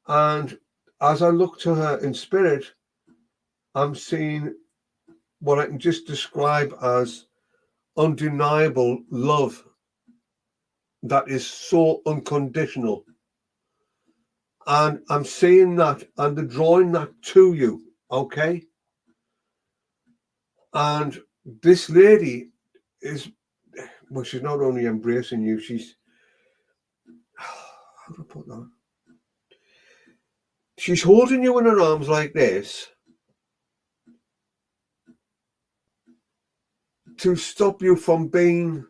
And as I look to her in spirit, I'm seeing what I can just describe as undeniable love that is so unconditional. And I'm seeing that and they're drawing that to you, okay? And this lady is, well, she's not only embracing you, she's, how do I put that? She's holding you in her arms like this to stop you from being,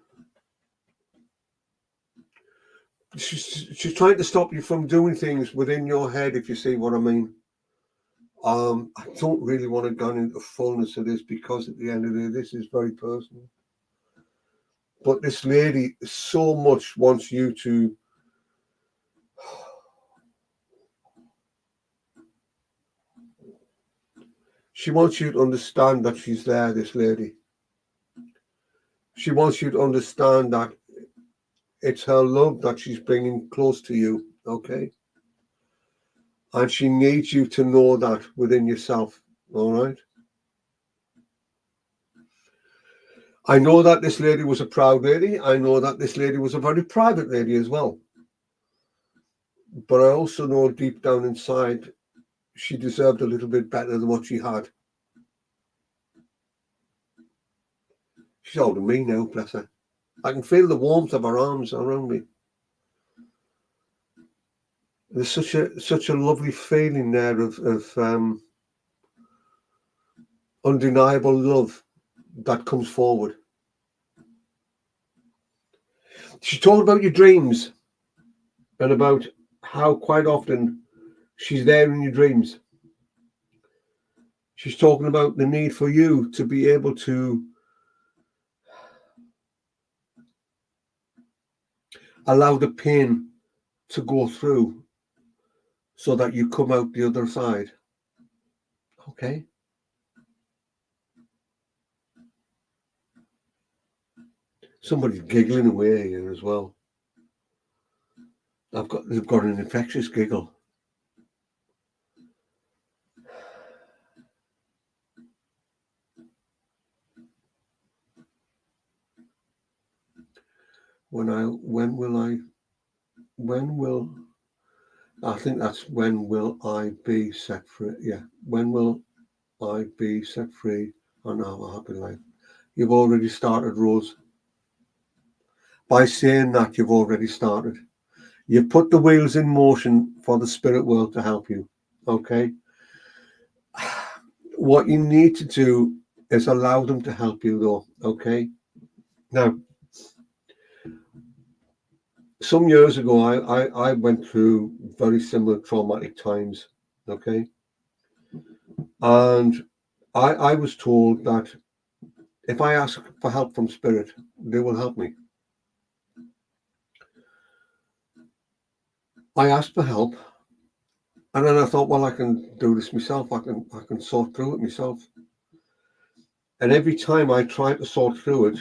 she's trying to stop you from doing things within your head, if you see what I mean. I don't really want to go into fullness of this because at the end of the day, this is very personal. But this lady so much wants you to she wants you to understand that she's there, this lady. She wants you to understand that it's her love that she's bringing close to you, okay? And she needs you to know that within yourself, all right? I know that this lady was a proud lady. I know that this lady was a very private lady as well. But I also know deep down inside, she deserved a little bit better than what she had. She's holding me now, bless her. I can feel the warmth of her arms around me. There's such a lovely feeling there of undeniable love that comes forward. She talked about your dreams and about how quite often she's there in your dreams. She's talking about the need for you to be able to Allow the pain to go through so that you come out the other side. Okay? Somebody's giggling away here as well. They've got an infectious giggle. I think that's when will I be set free? Yeah. When will I be set free and have a happy life? You've already started, Rose. By saying that, you've already started. You've put the wheels in motion for the spirit world to help you. Okay? What you need to do is allow them to help you, though. Okay? Now, some years ago, I went through very similar traumatic times. Okay? And I was told that if I ask for help from spirit, they will help me. I asked for help, and then I thought, well, I can do this myself. I can sort through it myself. And every time I tried to sort through it,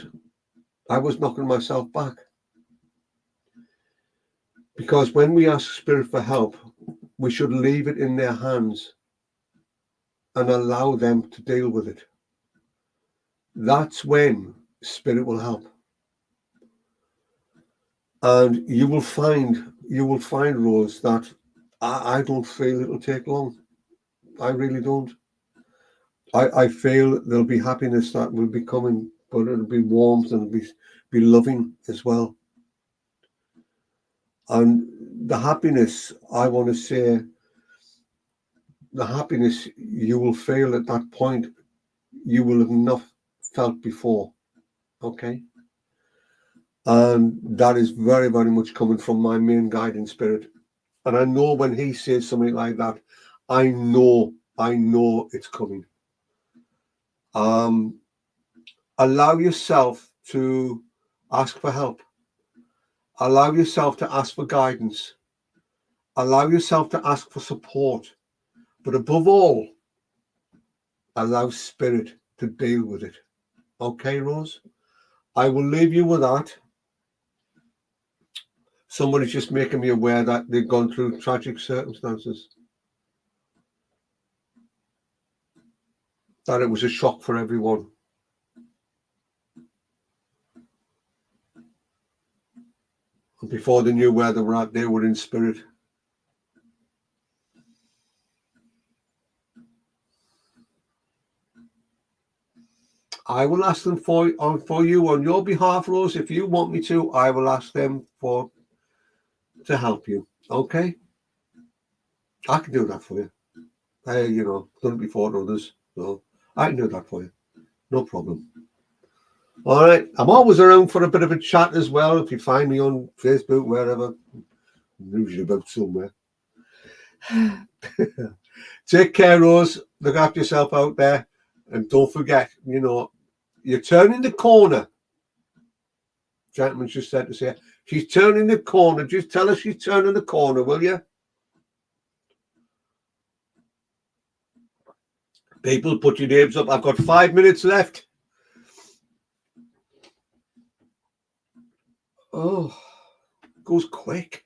I was knocking myself back. Because when we ask spirit for help, we should leave it in their hands and allow them to deal with it. That's when spirit will help. And you will find, Rose, that I don't feel it'll take long. I really don't. I feel there'll be happiness that will be coming, but it'll be warmth and be loving as well. And the happiness, I want to say, the happiness you will feel at that point, you will have not felt before. Okay? And that is very, very much coming from my main guiding spirit. And I know when he says something like that, I know it's coming. Allow yourself to ask for help. Allow yourself to ask for guidance. Allow yourself to ask for support. But above all, allow spirit to deal with it. Okay, Rose? I will leave you with that. Somebody's just making me aware that they've gone through tragic circumstances. That it was a shock for everyone. And before they knew where they were at, they were in spirit. I will ask them for you on your behalf, Rose. If you want me to, I will ask them to help you. Okay? I can do that for you. Done it before to others, so I can do that for you. No problem. All right. I'm always around for a bit of a chat as well. If you find me on Facebook, wherever, I'm usually about somewhere. Take care, Rose. Look after yourself out there. And don't forget, you're turning the corner. Gentleman just said to say, she's turning the corner. Just tell her she's turning the corner, will you? People, put your names up. I've got 5 minutes left. Oh, it goes quick.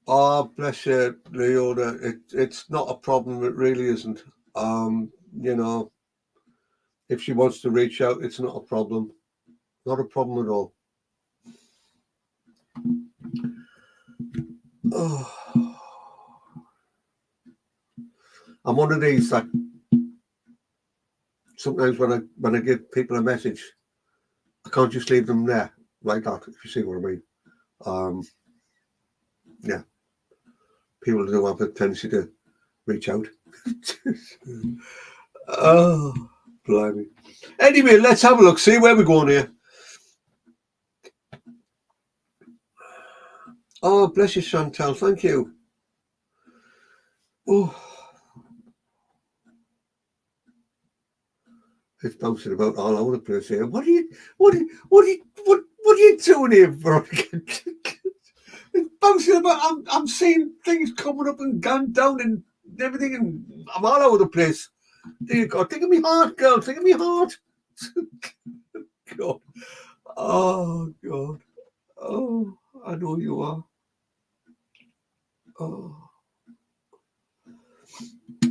Oh, bless you, Leona. It's not a problem. It really isn't. If she wants to reach out, it's not a problem. Not a problem at all. Oh. I'm one of these that sometimes when I give people a message, I can't just leave them there like that, if you see what I mean. Yeah. People do have a tendency to reach out. Oh, blimey. Anyway, let's have a look, see where we're going here. Oh, bless you, Chantal. Thank you. Oh, it's bouncing about all over the place here. What are you doing here, Veronica? It's bouncing about. I'm seeing things coming up and going down and everything, and I'm all over the place. There you go. Think of me heart, girl. Think of me heart. God. Oh, God. Oh, I know you are. Oh.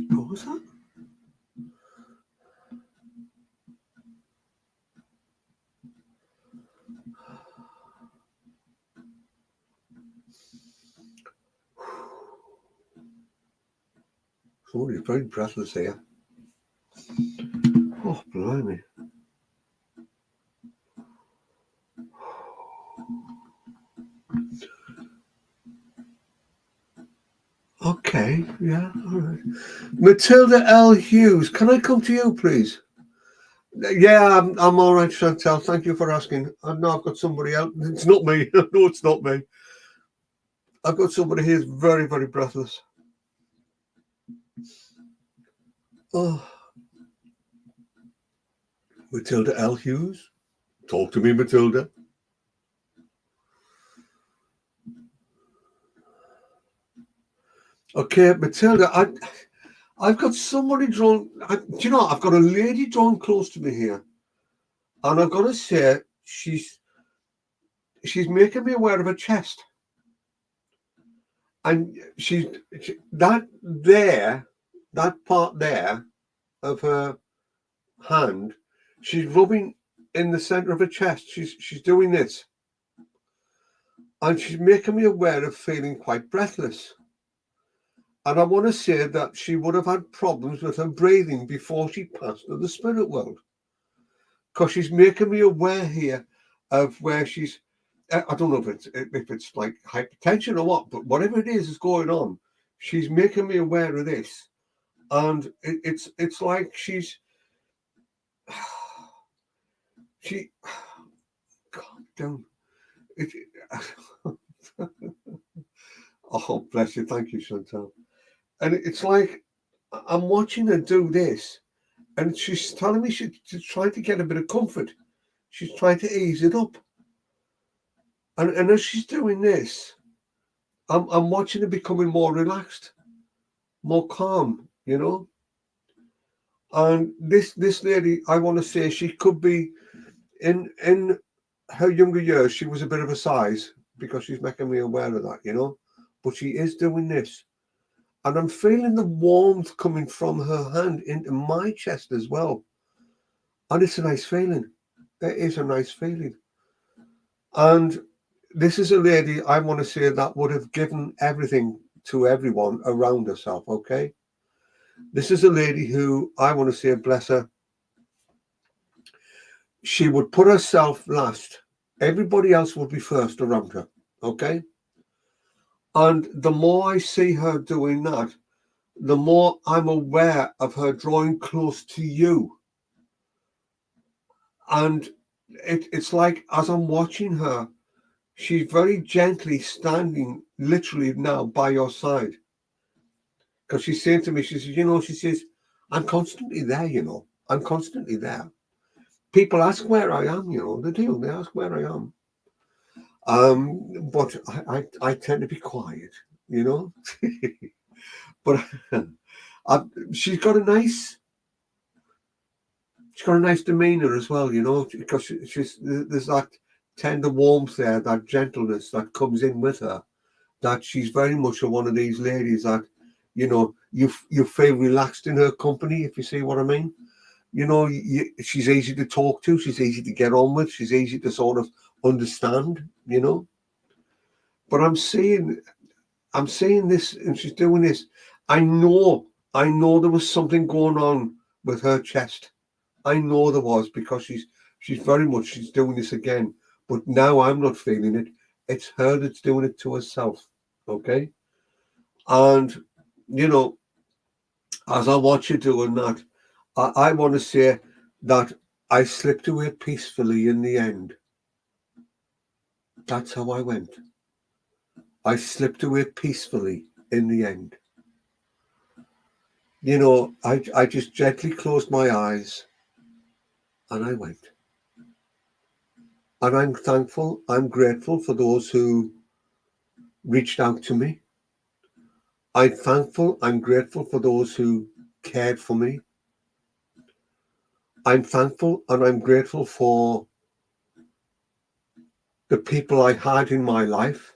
What was that? Somebody's very breathless here. Oh, blimey. Okay, yeah, all right. Matilda L. Hughes, can I come to you, please? Yeah, I'm all right, Chantal. Thank you for asking. I know I've got somebody else. It's not me. No, it's not me. I've got somebody here who's very, very breathless. Oh, Matilda L. Hughes, talk to me, Matilda. Okay, Matilda, I've got somebody drawn. Do you know? I've got a lady drawn close to me here, and I've got to say she's making me aware of her chest, and that part there of her hand, she's rubbing in the center of her chest. She's doing this, and she's making me aware of feeling quite breathless. And I want to say that she would have had problems with her breathing before she passed to the spirit world, because she's making me aware here of where she's. I don't know if it's like hypertension or what, but whatever it is going on, she's making me aware of this, and it's like she calm down. Oh, bless you. Thank you, Chantal. And it's like I'm watching her do this, and she's telling me she's trying to get a bit of comfort. She's trying to ease it up. And as she's doing this, I'm watching her becoming more relaxed, more calm, you know. And this lady, I want to say, she could be in her younger years. She was a bit of a size, because she's making me aware of that, you know. But she is doing this, and I'm feeling the warmth coming from her hand into my chest as well. And it's a nice feeling. It is a nice feeling. And this is a lady, I want to say, that would have given everything to everyone around herself, okay? This is a lady who, I want to say, bless her, she would put herself last. Everybody else would be first around her, okay? And the more I see her doing that, the more I'm aware of her drawing close to you. And it's like, as I'm watching her, she's very gently standing literally now by your side. Because she's saying to me, she says, I'm constantly there, I'm constantly there. People ask where I am, they do. They ask where I am. But I tend to be quiet, But she's got a nice demeanor as well, because there's that tender warmth there, that gentleness that comes in with her. That she's very much one of these ladies that, you feel relaxed in her company, if you see what I mean. She's easy to talk to. She's easy to get on with. She's easy to sort of understand, But I'm seeing this, and she's doing this. I know there was something going on with her chest. I know there was, because she's doing this again. But now I'm not feeling it. It's her that's doing it to herself. Okay. And, as I watch her doing that, I want to say that I slipped away peacefully in the end. That's how I went. I slipped away peacefully in the end. You know, I just gently closed my eyes and I went. And I'm thankful, I'm grateful for those who reached out to me. I'm thankful, I'm grateful for those who cared for me. I'm thankful and I'm grateful for the people I had in my life.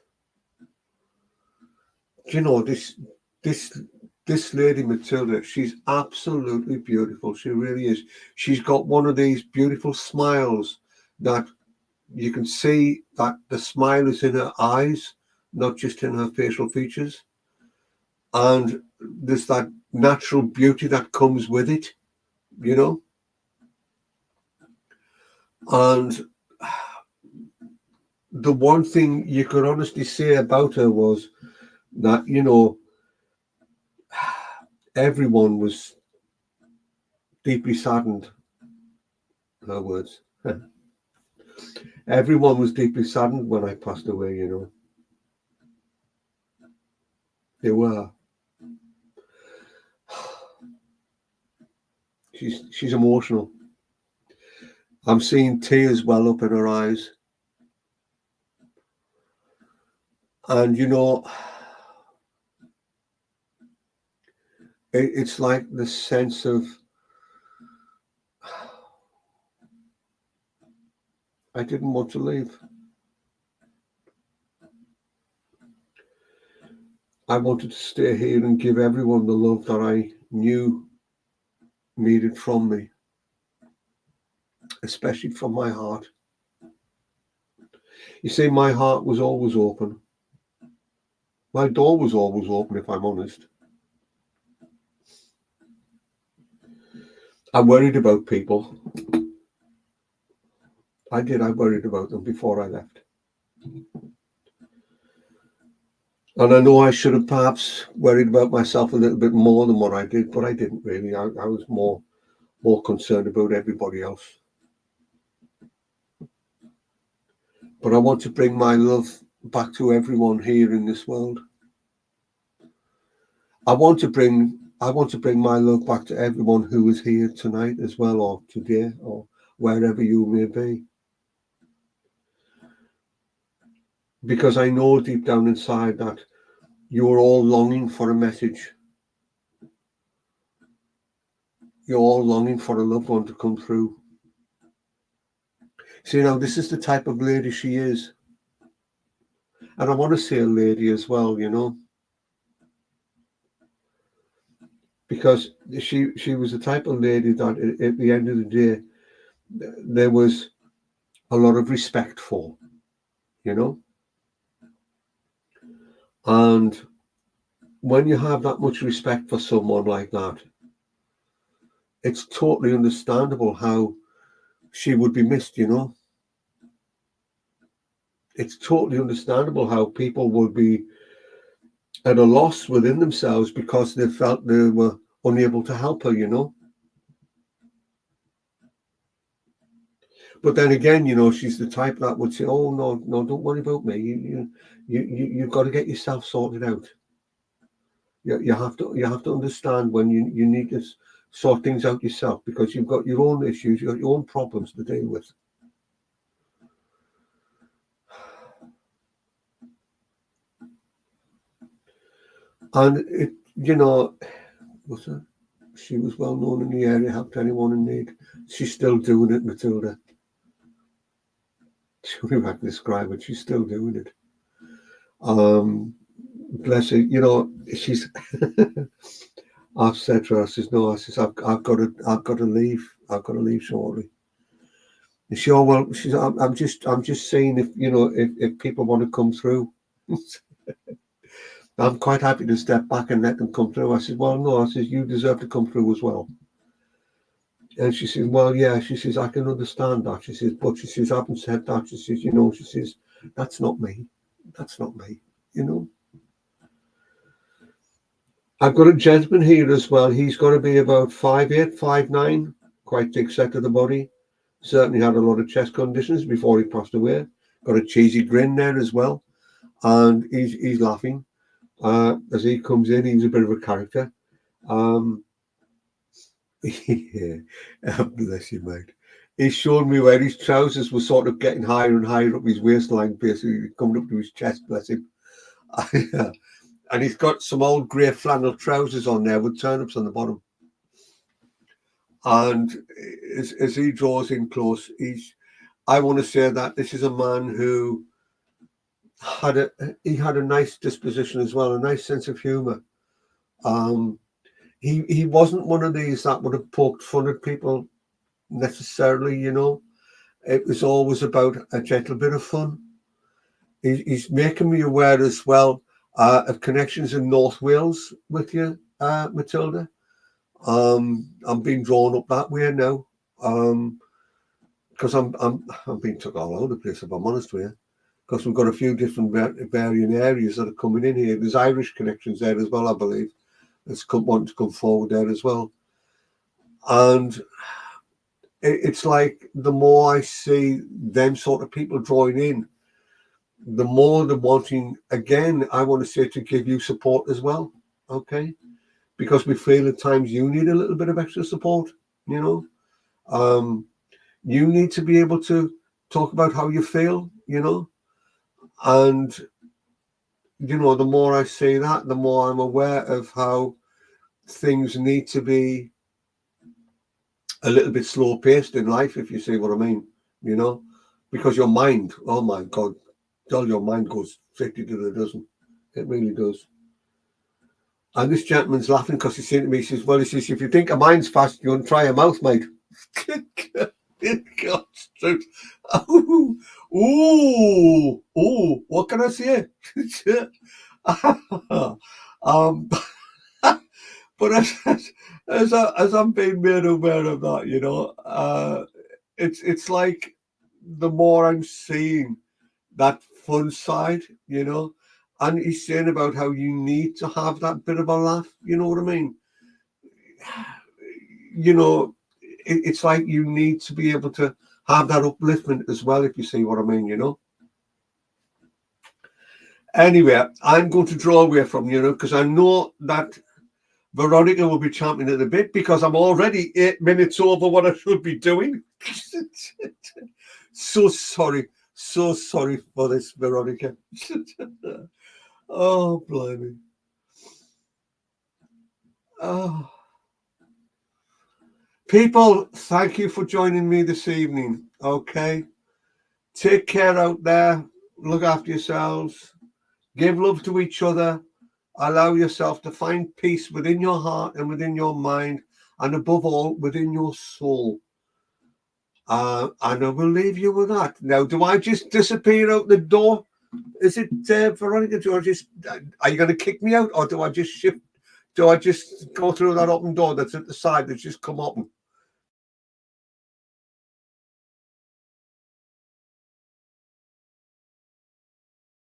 You know, this lady Matilda, she's absolutely beautiful. She really is. She's got one of these beautiful smiles that you can see that the smile is in her eyes, not just in her facial features. And there's that natural beauty that comes with it, you know. And the one thing you could honestly say about her was that, you know, everyone was deeply saddened, her words. Everyone was deeply saddened when I passed away, you know. They were. She's emotional. I'm seeing tears well up in her eyes. And, you know, it's like the sense of, I didn't want to leave. I wanted to stay here and give everyone the love that I knew needed from me, especially from my heart. You see, my heart was always open. My door was always open, if I'm honest. I worried about people. I worried about them before I left. And I know I should have perhaps worried about myself a little bit more than what I did, but I didn't really. I was more concerned about everybody else. But I want to bring my love back to everyone here in this world. I want to bring my love back to everyone who is here tonight as well, or today, or wherever you may be. Because I know deep down inside that you're all longing for a message. You're all longing for a loved one to come through. See, now this is the type of lady she is. And I want to say a lady as well, you know. Because she was the type of lady that at the end of the day, there was a lot of respect for, you know. And when you have that much respect for someone like that, it's totally understandable how she would be missed, you know. It's totally understandable how people would be at a loss within themselves because they felt they were unable to help her, you know. But then again, you know, she's the type that would say, "Oh no, don't worry about me. You've got to get yourself sorted out. You have to understand when you need to sort things out yourself because you've got your own issues, you've got your own problems to deal with." And it, you know, she was well known in the area, helped anyone in need. She's still doing it, Matilda. If I can describe it, she's still doing it. Bless her, you know, she's I've said to her, I says, no, I says, I've got to leave. I've got to leave shortly. And she, oh well, she's I'm just saying if you know if people want to come through. I'm quite happy to step back and let them come through. I said, well, no, I says, you deserve to come through as well. And she says, well, yeah, she says, I can understand that. She says, but she says, I haven't said that. She says, you know, she says, that's not me. That's not me, you know. I've got a gentleman here as well. He's got to be about 5'8", 5'9", quite thick set of the body. Certainly had a lot of chest conditions before he passed away. Got a cheesy grin there as well. and he's laughing as he comes in. He's a bit of a character. Yeah, bless you, mate. He showed me where his trousers were sort of getting higher and higher up his waistline, basically coming up to his chest, bless him. And he's got some old grey flannel trousers on there with turnips on the bottom. And as he draws in close, I want to say that this is a man who had a nice disposition as well, a nice sense of humour. He wasn't one of these that would have poked fun at people necessarily, you know. It was always about a gentle bit of fun. He's making me aware as well of connections in North Wales with you, Matilda. I'm being drawn up that way now, because I'm being took all over the place, if I'm honest with you, because we've got a few different varying areas that are coming in here. There's Irish connections there as well, I believe. It's wanting to come forward there as well. And it's like the more I see them sort of people drawing in, the more they're wanting, again, I want to say, to give you support as well, okay? Because we feel at times you need a little bit of extra support, you know? You need to be able to talk about how you feel, you know? And, you know, the more I say that, the more I'm aware of how things need to be a little bit slow paced in life, if you see what I mean, you know, because your mind, oh my God, your mind goes 50 to the dozen. It really does. And this gentleman's laughing because he's saying to me, he says, well, he says, if you think a mind's fast, you want to try a mouth, mate. God's truth. Ooh, what can I say? But as I'm being made aware of that, you know, it's like the more I'm seeing that fun side, you know, and he's saying about how you need to have that bit of a laugh, you know what I mean? You know, it's like you need to be able to have that upliftment as well, if you see what I mean, you know. Anyway, I'm going to draw away from you, because I know that Veronica will be champing at the bit, because I'm already 8 minutes over what I should be doing. So sorry for this, Veronica. Oh, blimey. Oh. People, thank you for joining me this evening, okay? Take care out there. Look after yourselves. Give love to each other. Allow yourself to find peace within your heart and within your mind, and above all, within your soul. And I will leave you with that. Now, do I just disappear out the door? Is it, Veronica, are you going to kick me out, or do I just shift? Do I just go through that open door that's at the side that's just come open?